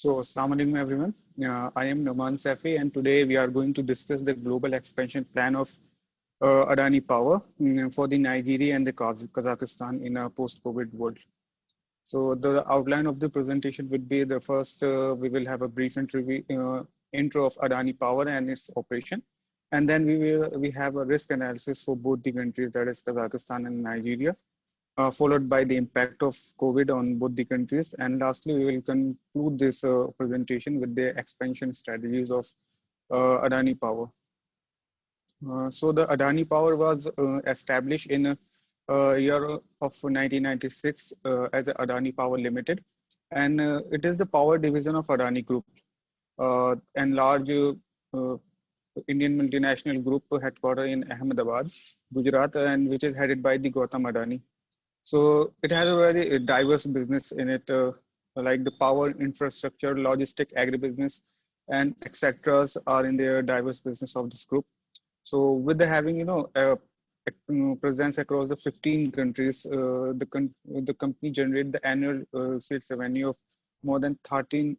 Assalamu alaikum everyone. I am Noman Safi, and today we are going to discuss the global expansion plan of Adani Power for the Nigeria and the Kazakhstan in a post-COVID world. So the outline of the presentation would be the first, we will have a brief intro of Adani Power and its operation. And then we have a risk analysis for both the countries, that is Kazakhstan and Nigeria, followed by the impact of COVID on both the countries. And lastly, we will conclude this presentation with the expansion strategies of Adani Power. So the Adani Power was established in year of 1996 as the Adani Power Limited. And it is the power division of Adani Group, and large Indian multinational group headquartered in Ahmedabad, Gujarat, and which is headed by the Gautam Adani. So it has a very diverse business in it, like the power infrastructure, logistic, agribusiness, and etc. are in the diverse business of this group. So with the having, presence across the 15 countries, the company generated the annual sales revenue of more than 13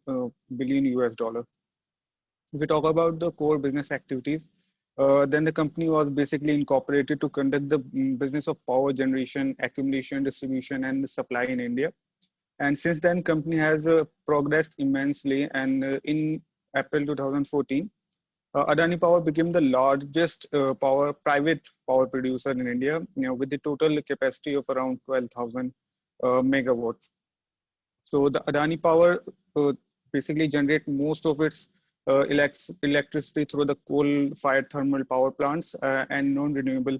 billion US dollar. If we talk about the core business activities, then the company was basically incorporated to conduct the business of power generation, accumulation, distribution, and the supply in India. And since then, company has progressed immensely. And in April 2014, Adani Power became the largest private power producer in India, with the total capacity of around 12,000 megawatt. So the Adani Power basically generate most of its electricity through the coal-fired thermal power plants and non-renewable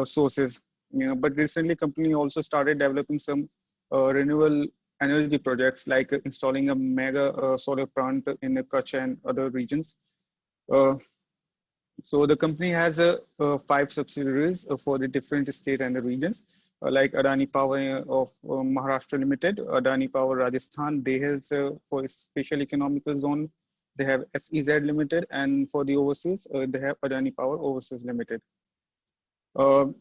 sources. But recently, company also started developing some renewable energy projects, like installing a mega solar plant in Kutch and other regions. So the company has 5 subsidiaries for the different state and the regions, like Adani Power of Maharashtra Limited, Adani Power Rajasthan. They have for special economical zone, they have SEZ Limited, and for the overseas, they have Adani Power Overseas Limited. On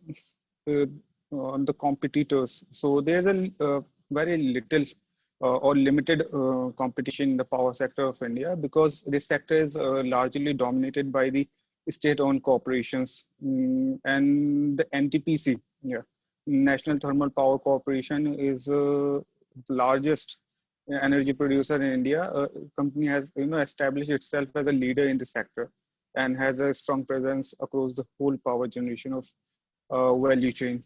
the competitors, so there's a very little or limited competition in the power sector of India, because this sector is largely dominated by the state-owned corporations. And the NTPC, National Thermal Power Corporation, is the largest energy producer in India. Company has established itself as a leader in the sector and has a strong presence across the whole power generation of value chain.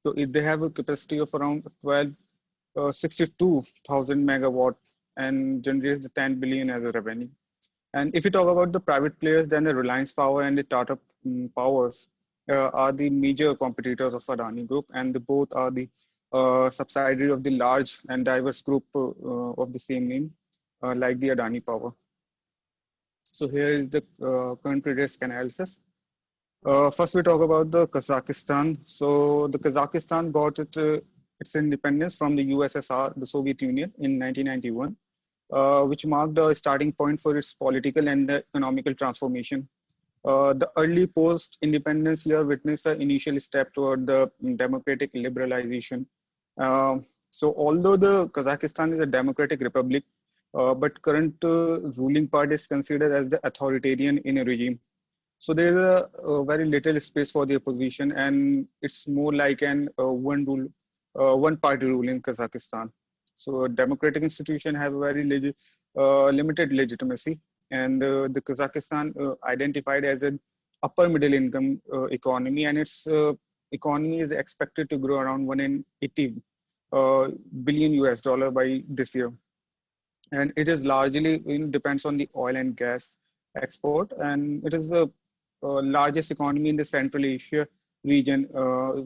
So they have a capacity of around 62,000 megawatt and generates the 10 billion as a revenue. And if you talk about the private players, then the Reliance Power and the Tata Powers are the major competitors of Adani Group, and both are the subsidiary of the large and diverse group of the same name, like the Adani Power. So here is the country risk analysis. First, we talk about the Kazakhstan. So the Kazakhstan got its independence from the USSR, the Soviet Union, in 1991, which marked a starting point for its political and economical transformation. The early post-independence year witnessed an initial step toward the democratic liberalization. So although the Kazakhstan is a democratic republic, but current ruling party is considered as the authoritarian in a regime. So there is a very little space for the opposition, and it's more like an one party rule in Kazakhstan. So democratic institutions have a very limited legitimacy, and the Kazakhstan identified as an upper middle income economy, and its economy is expected to grow around 180 billion US dollar by this year. And it is largely depends on the oil and gas export, and it is the largest economy in the Central Asia region,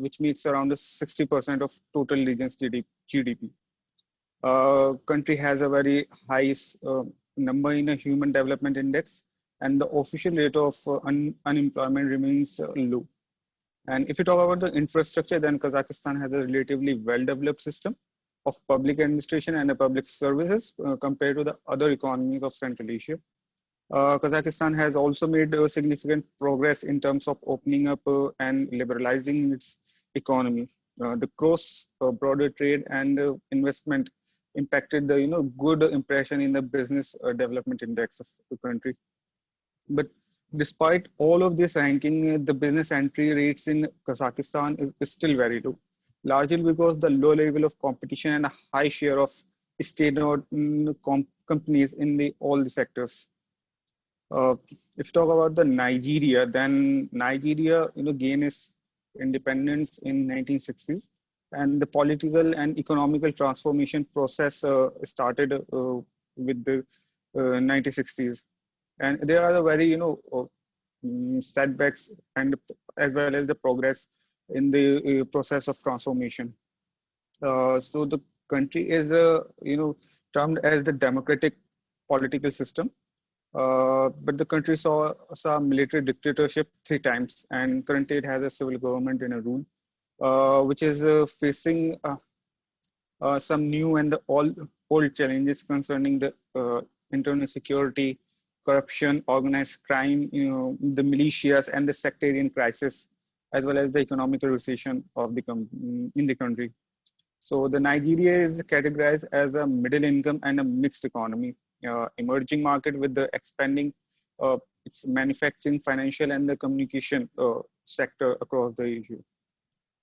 which makes around 60% of total region's GDP. Country has a very high number in a human development index, and the official rate of unemployment remains low. And if you talk about the infrastructure, then Kazakhstan has a relatively well-developed system of public administration and public services compared to the other economies of Central Asia. Kazakhstan has also made significant progress in terms of opening up and liberalizing its economy. The cross-border trade and investment impacted the good impression in the business development index of the country. But despite all of this ranking, the business entry rates in Kazakhstan is still very low, largely because the low level of competition and a high share of state-owned companies in all the sectors. If you talk about the Nigeria, then Nigeria, gained its independence in 1960s, and the political and economical transformation process started with the 1960s, and there are the very setbacks and as well as the progress in the process of transformation. So the country is termed as the democratic political system. But the country saw military dictatorship 3 times, and currently it has a civil government in a rule, which is facing some new and the old challenges concerning the internal security, corruption, organized crime, the militias, and the sectarian crisis, as well as the economical recession of in the country. So the Nigeria is categorized as a middle income and a mixed economy, emerging market with the expanding its manufacturing, financial, and the communication sector across the issue.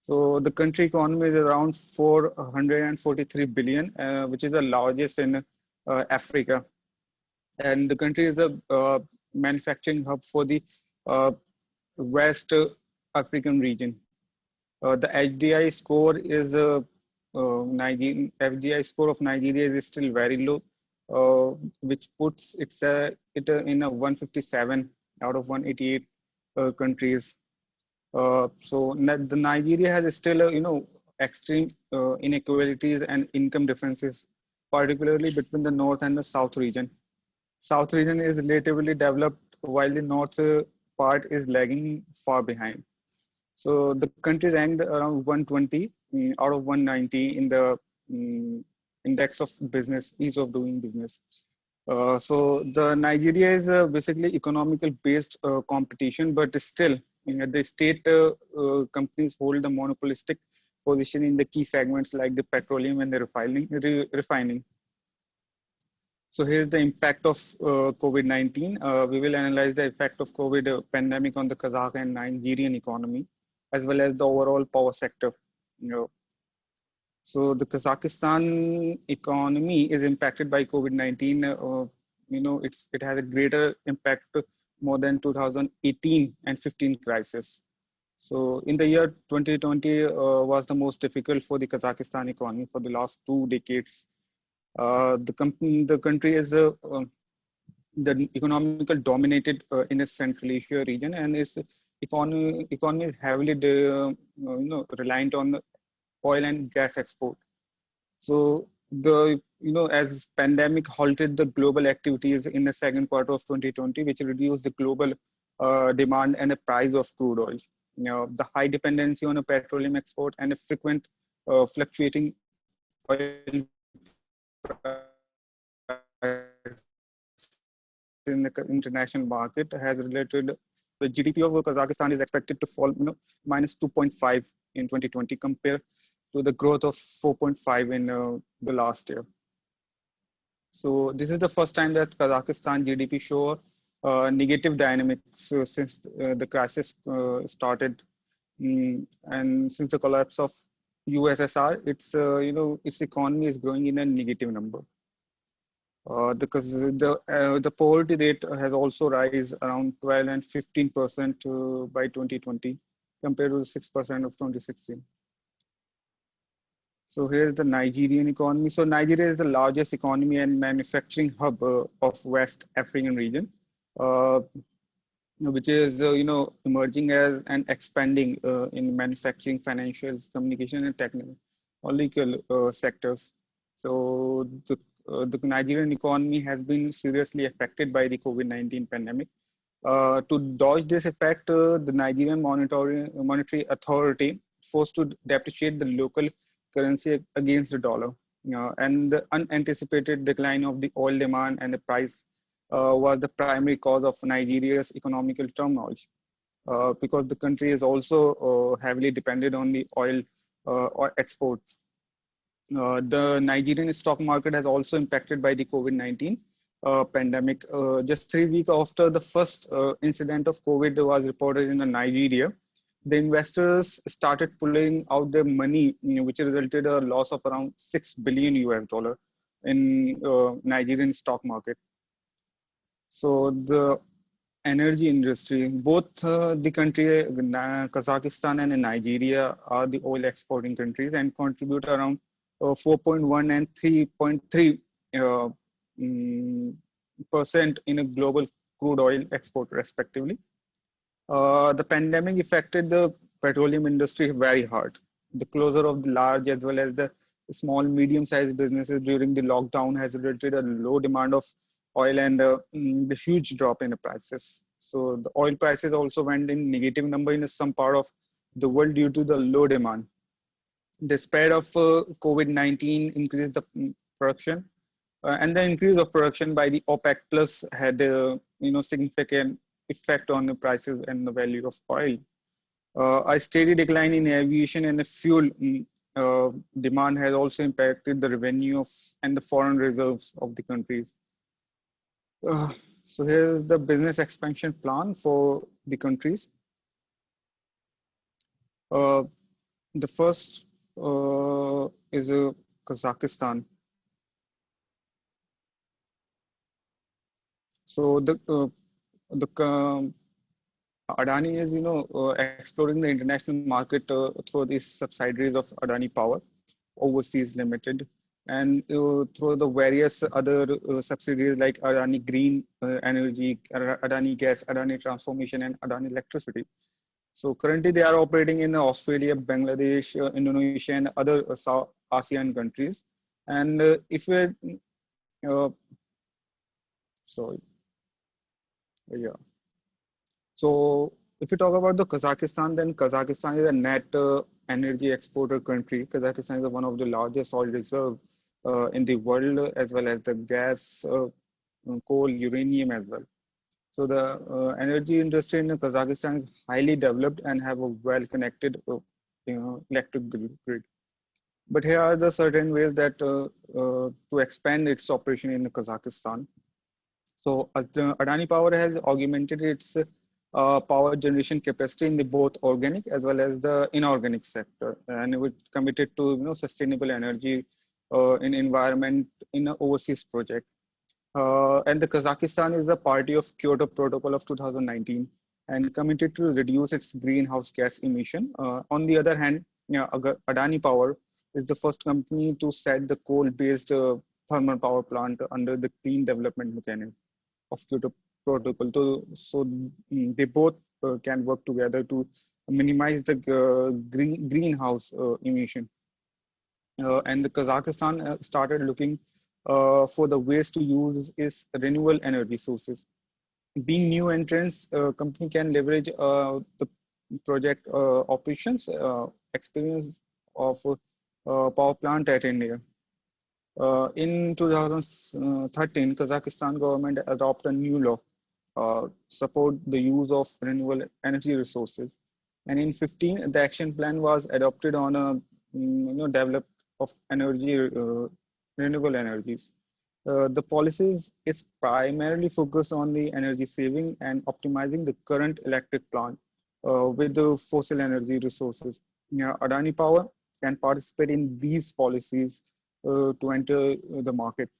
So the country economy is around 443 billion, which is the largest in Africa. And the country is a manufacturing hub for the West African region. The HDI score is FDI score of Nigeria is still very low, which puts it in a 157 out of 188 countries. So the Nigeria has still extreme inequalities and income differences, particularly between the north and the south region. South region is relatively developed, while the north part is lagging far behind. So the country ranked around 120 out of 190 in the index of business, ease of doing business. So the Nigeria is basically economical based competition, but still the state companies hold a monopolistic position in the key segments like the petroleum and the refining. So here's the impact of COVID-19. We will analyze the effect of COVID pandemic on the Kazakh and Nigerian economy, as well as the overall power sector. So the Kazakhstan economy is impacted by COVID-19. It has a greater impact more than 2018 and 15 crisis. So in the year 2020 was the most difficult for the Kazakhstan economy for the last 2 decades. The country is the economical dominated in the Central Asia region, and its economy is heavily reliant on the oil and gas export. So as pandemic halted the global activities in the second quarter of 2020, which reduced the global demand and the price of crude oil. The high dependency on a petroleum export and a frequent fluctuating oil in the international market has related. The GDP of Kazakhstan is expected to fall minus 2.5 in 2020 compared to the growth of 4.5 in the last year. So this is the first time that Kazakhstan GDP show negative dynamics since the crisis started, and since the collapse of USSR, its economy is growing in a negative number. Because the poverty rate has also rise around 12 and 15% by 2020 compared to 6% of 2016. So here's the Nigerian economy. So Nigeria is the largest economy and manufacturing hub of West African region, which is emerging as and expanding in manufacturing, financials, communication, and technological sectors. So the Nigerian economy has been seriously affected by the COVID-19 pandemic. To dodge this effect, the Nigerian Monetary Authority forced to depreciate the local currency against the dollar. And the unanticipated decline of the oil demand and the price was the primary cause of Nigeria's economical turmoil, because the country is also heavily dependent on the oil export. The Nigerian stock market has also impacted by the COVID-19 pandemic. Just 3 weeks after the first incident of COVID was reported in Nigeria, the investors started pulling out their money, which resulted a loss of around 6 billion US dollar in Nigerian stock market. So the energy industry, both the country, Kazakhstan and Nigeria are the oil exporting countries and contribute around 4.1 and 3.3 uh, percent in a global crude oil export respectively. The pandemic affected the petroleum industry very hard. The closure of the large as well as the small, medium-sized businesses during the lockdown has resulted in a low demand of oil and the huge drop in the prices. So the oil prices also went in negative number in some part of the world due to the low demand. The spread of COVID-19 increased the production, and the increase of production by the OPEC Plus had significant effect on the prices and the value of oil. A steady decline in aviation and the fuel demand has also impacted the revenue of and the foreign reserves of the countries. So here's the business expansion plan for the countries. The first is Kazakhstan. So the Adani is exploring the international market through these subsidiaries of Adani Power Overseas Limited, and through the various other subsidiaries like Adani Green Energy, Adani Gas, Adani Transformation, and Adani Electricity. So currently they are operating in Australia, Bangladesh, Indonesia, and other South ASEAN countries. And if we, uh, sorry, yeah. So if we talk about the Kazakhstan, then Kazakhstan is a net energy exporter country. Kazakhstan is one of the largest oil reserve in the world, as well as the gas, coal, uranium as well. So the energy industry in Kazakhstan is highly developed and have a well-connected, electric grid. But here are the certain ways that to expand its operation in Kazakhstan. So Adani Power has augmented its power generation capacity in the both organic as well as the inorganic sector, and it committed to sustainable energy in environment in an overseas project. And the Kazakhstan is a party of Kyoto Protocol of 2019 and committed to reduce its greenhouse gas emission. On the other hand, Adani Power is the first company to set the coal-based thermal power plant under the Clean Development Mechanism of Kyoto Protocol. So they both can work together to minimize the greenhouse emission. And the Kazakhstan started looking for the ways to use its renewable energy sources. Being new entrants, company can leverage the project operations experience of power plant at India. In 2013, Kazakhstan government adopted a new law support the use of renewable energy resources. And in 15, the action plan was adopted on a develop of energy renewable energies. The policies is primarily focused on the energy saving and optimizing the current electric plant with the fossil energy resources. Adani Power can participate in these policies to enter the market.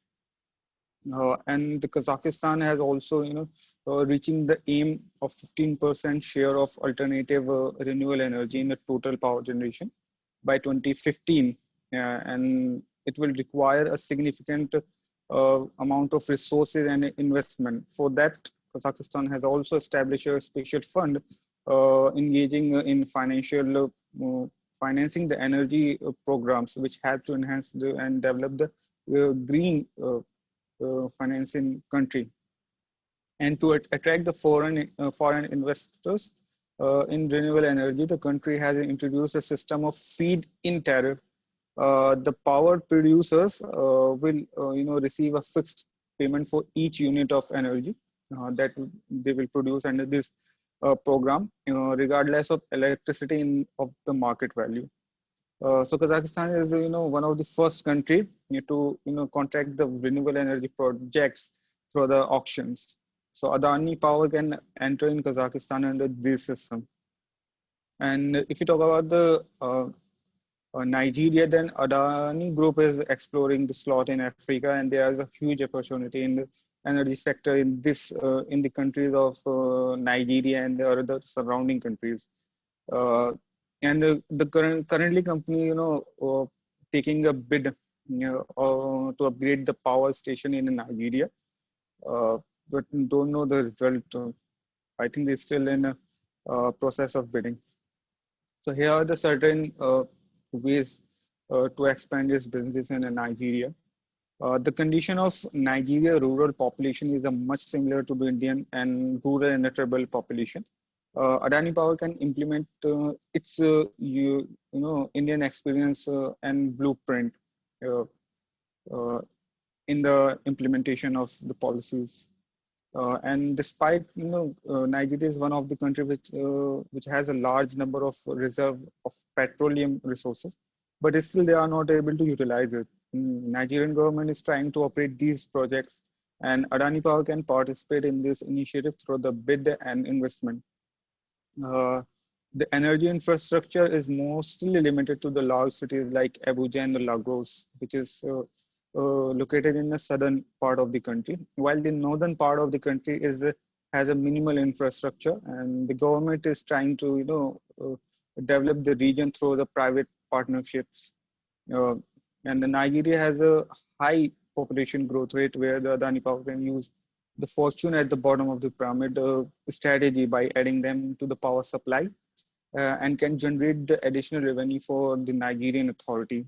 And the Kazakhstan has also, reaching the aim of 15% share of alternative renewable energy in the total power generation by 2015. And it will require a significant amount of resources and investment. For that, Kazakhstan has also established a special fund engaging in financing the energy programs, which have to enhance and develop the green financing country. And to attract the foreign investors in renewable energy, the country has introduced a system of feed-in tariff. The power producers will receive a fixed payment for each unit of energy that they will produce under this program, regardless of electricity of the market value. So Kazakhstan is, one of the first country to, contract the renewable energy projects through the auctions. So Adani Power can enter in Kazakhstan under this system. And if you talk about the Nigeria, then Adani Group is exploring the slot in Africa, and there is a huge opportunity in the energy sector in the countries of Nigeria and the other surrounding countries. Uh, and the currently company, taking a bid, to upgrade the power station in Nigeria, uh, but don't know the result. I think they're still in a process of bidding. So here are the certain ways to expand its business in Nigeria. The condition of Nigeria rural population is a much similar to the Indian and rural and tribal population. Adani Power can implement its Indian experience and blueprint uh, uh, in the implementation of the policies. And despite Nigeria is one of the country which has a large number of reserve of petroleum resources, but still they are not able to utilize it. Nigerian government is trying to operate these projects, and Adani Power can participate in this initiative through the bid and investment. Uh, the energy infrastructure is mostly limited to the large cities like Abuja and Lagos, which is located in the southern part of the country, while the northern part of the country has a minimal infrastructure, and the government is trying to develop the region through the private partnerships. Uh, and the Nigeria has a high population growth rate where the Adani Power can use the fortune at the bottom of the pyramid strategy by adding them to the power supply and can generate the additional revenue for the Nigerian authority.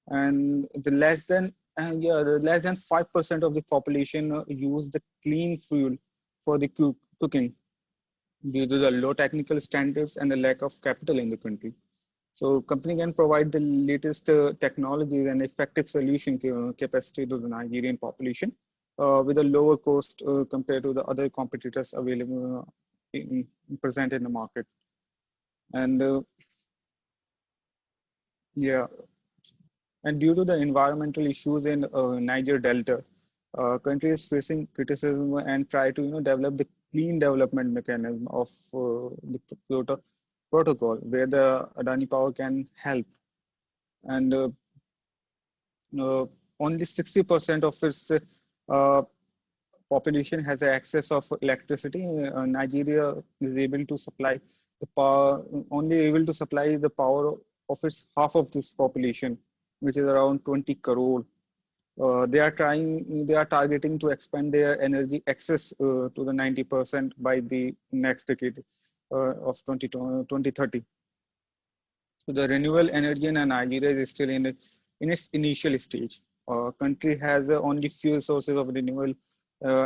And the less than 5% of the population use the clean fuel for the cooking due to the low technical standards and the lack of capital in the country. So company can provide the latest technologies and effective solution capacity to the Nigerian population with a lower cost compared to the other competitors available present in the market. And yeah, and due to the environmental issues in Niger Delta, country is facing criticism and try to develop the clean development mechanism of the Kyoto Protocol, where the Adani Power can help. And uh, only 60% of its uh, population has access of electricity. Nigeria is able to supply the power, only able to supply the power of its half of this population, which is around 20 crore. They are targeting to expand their energy access to the 90% by the next decade of 2030. So the renewable energy in Nigeria is still in its initial stage. Country has only few sources of renewable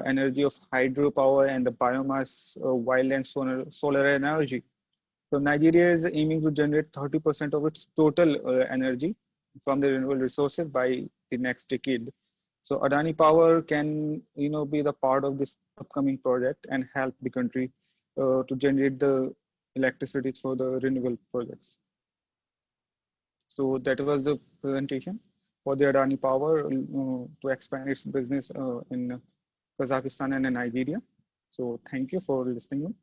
energy of hydropower and the biomass, wind and solar energy. So Nigeria is aiming to generate 30% of its total energy from the renewable resources by the next decade. So Adani Power can, be the part of this upcoming project and help the country to generate the electricity through the renewable projects. So that was the presentation for the Adani Power to expand its business in Kazakhstan and in Nigeria. So thank you for listening.